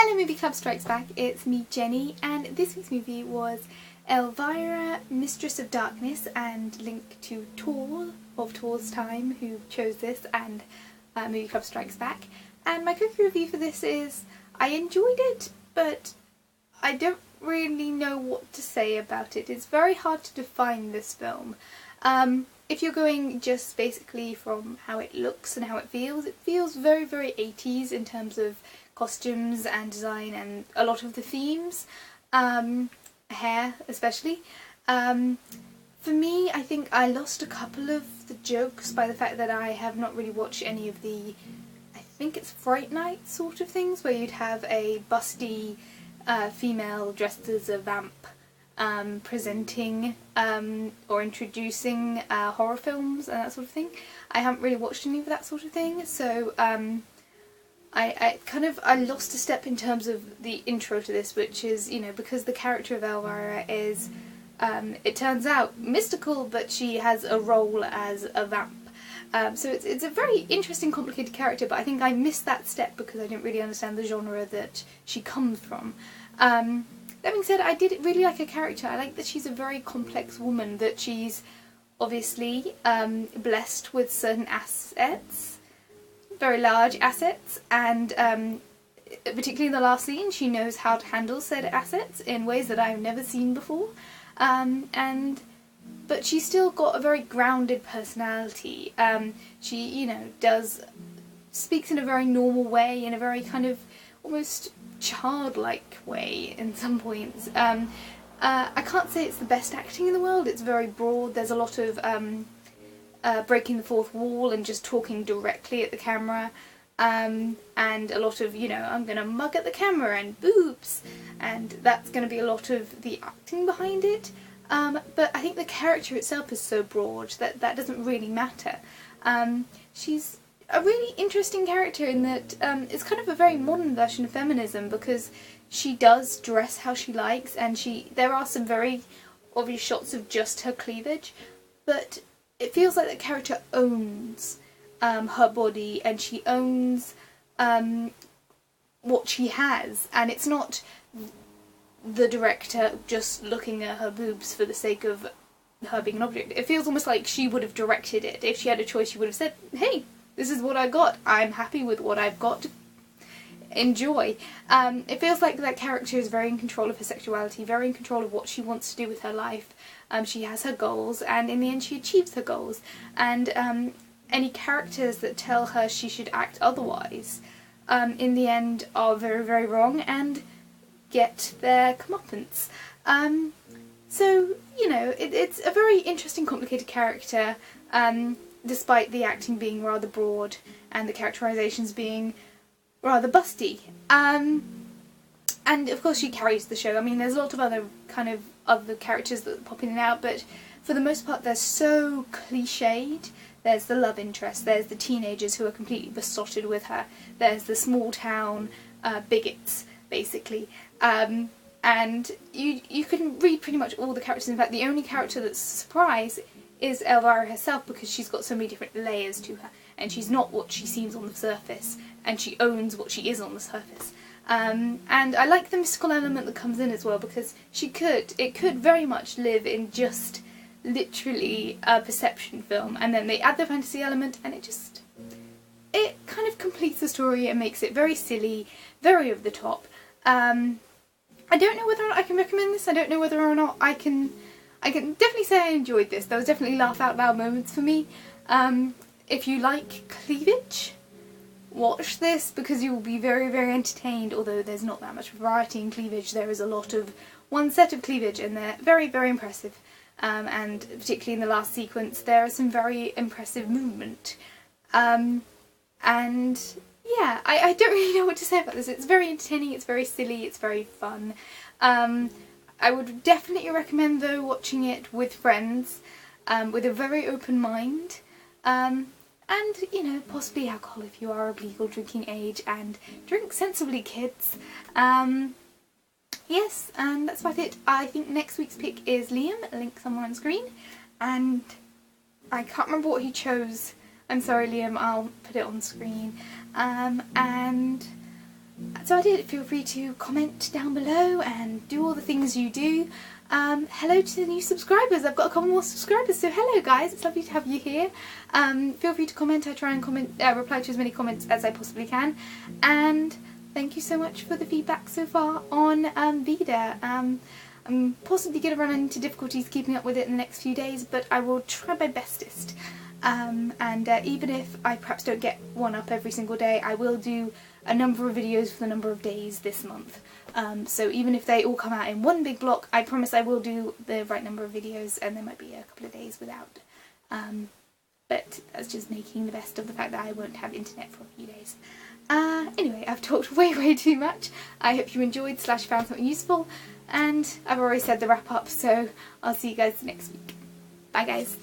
Hello Movie Club Strikes Back, it's me Jenny, and this week's movie was Elvira, Mistress of Darkness, and link to Tor of Tor's Time, who chose this, and Movie Club Strikes Back. And my quick review for this is, I enjoyed it, but I don't really know what to say about it. It's very hard to define this film. If you're going just basically from how it looks and how it feels very, very 80s in terms of costumes and design and a lot of the themes, hair especially. For me, I think I lost a couple of the jokes by the fact that I have not really watched any of the, I think it's Fright Night sort of things, where you'd have a busty female dressed as a vamp presenting or introducing horror films and that sort of thing. I haven't really watched any of that sort of thing, so I lost a step in terms of the intro to this, which is, you know, because the character of Elvira is, it turns out, mystical, but she has a role as a vamp. So it's a very interesting, complicated character, but I think I missed that step because I didn't really understand the genre that she comes from. That being said, I did really like her character. I like that she's a very complex woman, that she's obviously blessed with certain assets, very large assets, and particularly in the last scene, she knows how to handle said assets in ways that I've never seen before. But she's still got a very grounded personality. She, you know, speaks in a very normal way, in a very kind of almost childlike way in some points. I can't say it's the best acting in the world. It's very broad. There's a lot of breaking the fourth wall and just talking directly at the camera, and a lot of, you know, I'm gonna mug at the camera and boobs, and that's gonna be a lot of the acting behind it. But I think the character itself is so broad that that doesn't really matter. She's a really interesting character in that it's kind of a very modern version of feminism, because she does dress how she likes, and there are some very obvious shots of just her cleavage, but it feels like the character owns her body, and she owns what she has, and it's not the director just looking at her boobs for the sake of her being an object. It feels almost like she would have directed it. If she had a choice, she would have said, hey, this is what I got. I'm happy with what I've got. Enjoy. It feels like that character is very in control of her sexuality, very in control of what she wants to do with her life. She has her goals, and in the end she achieves her goals. And any characters that tell her she should act otherwise, in the end are very, very wrong and get their comeuppance. So, you know, it's a very interesting, complicated character, despite the acting being rather broad and the characterizations being rather busty. And of course she carries the show. I mean, there's a lot of other characters that pop in and out, but for the most part they're so cliched. There's the love interest, there's the teenagers who are completely besotted with her, there's the small town bigots, basically. And you can read pretty much all the characters. In fact, the only character that's a surprise is Elvira herself, because she's got so many different layers to her, and she's not what she seems on the surface, and she owns what she is on the surface. And I like the mystical element that comes in as well, because it could very much live in just literally a perception film, and then they add the fantasy element, and it kind of completes the story and makes it very silly, very over the top. I don't know whether or not I can recommend this. I don't know whether or not I can definitely say I enjoyed this. There was definitely laugh out loud moments for me. If you like cleavage, watch this, because you will be very, very entertained. Although there's not that much variety in cleavage, there is a lot of one set of cleavage, and they're very, very impressive. And particularly in the last sequence, there is some very impressive movement. And yeah, I don't really know what to say about this. It's very entertaining, it's very silly, it's very fun. I would definitely recommend, though, watching it with friends, with a very open mind, and, you know, possibly alcohol if you are of legal drinking age, and drink sensibly, kids. Yes, and that's about it. I think next week's pick is Liam, link somewhere on screen, and I can't remember what he chose. I'm sorry, Liam, I'll put it on screen. And So I did. Feel free to comment down below and do all the things you do. Hello to the new subscribers. I've got a couple more subscribers, so hello guys, it's lovely to have you here. Feel free to comment. I try and reply to as many comments as I possibly can. And thank you so much for the feedback so far on VEDA. I'm possibly going to run into difficulties keeping up with it in the next few days, but I will try my bestest. Even if I perhaps don't get one up every single day, I will do a number of videos for the number of days this month. So even if they all come out in one big block, I promise I will do the right number of videos, and there might be a couple of days without. But that's just making the best of the fact that I won't have internet for a few days. Anyway, I've talked way too much. I hope you enjoyed / found something useful, and I've already said the wrap up, so I'll see you guys next week. Bye guys.